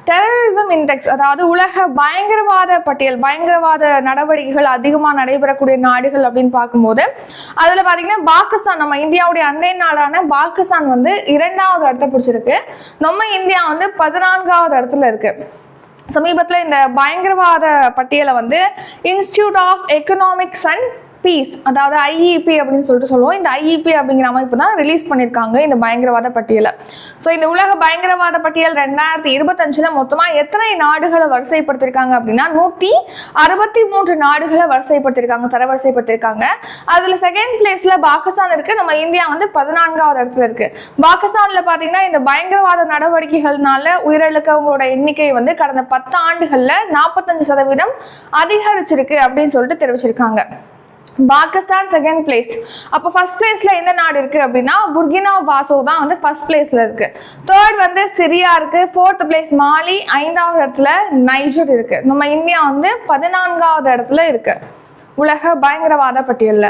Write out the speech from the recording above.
Terrorism index, அதாவது உலக பயங்கரவாத பட்டியல், பயங்கரவாத நடவடிக்கைகள் அதிகமாக நடைபெறக்கூடிய நாடுகள் அப்படின்னு பார்க்கும்போது அதில் பார்த்தீங்கன்னா பாகிஸ்தான், நம்ம இந்தியாவுடைய அண்டை நாடான பாகிஸ்தான் வந்து 2வது இடத்தை பிடிச்சிருக்கு. நம்ம இந்தியா வந்து 14வது இடத்துல இருக்கு. சமீபத்தில் இந்த பயங்கரவாத பட்டியலை வந்து institute of economics and peace, அதாவது ஐஇபி அப்படின்னு சொல்லிட்டு சொல்லுவோம். இந்த ஐஇபி அப்படிங்கிற அமைப்பு தான் ரிலீஸ் பண்ணியிருக்காங்க இந்த பயங்கரவாத பட்டியலை. ஸோ இந்த உலக பயங்கரவாத பட்டியல் 2025 மொத்தமாக எத்தனை நாடுகளை வரிசைப்படுத்திருக்காங்க அப்படின்னா 163 நாடுகளை வரிசைப்படுத்திருக்காங்க, தரவரிசைப்படுத்திருக்காங்க. அதில் செகண்ட் பிளேஸ்ல பாகிஸ்தான் இருக்கு. நம்ம இந்தியா வந்து 14வது இடத்துல இருக்கு. பாகிஸ்தான்ல பார்த்தீங்கன்னா இந்த பயங்கரவாத நடவடிக்கைகள்னால உயிரிழக்கவங்களோட எண்ணிக்கை வந்து கடந்த 10 ஆண்டுகள்ல 45% அதிகரிச்சிருக்கு அப்படின்னு சொல்லிட்டு தெரிவிச்சிருக்காங்க. Pakistan second place. அப்போ ஃபர்ஸ்ட் பிளேஸ்ல எந்த நாடு இருக்கு அப்படின்னா புர்கினா பாசோ தான் வந்து ஃபர்ஸ்ட் பிளேஸ்ல இருக்கு. தேர்ட் வந்து சிரியா இருக்கு. ஃபோர்த் பிளேஸ் மாலி. 5வது இடத்துல நைஜர் இருக்கு. நம்ம இந்தியா வந்து 14வது இடத்துல இருக்கு உலக பயங்கரவாத பட்டியல்ல.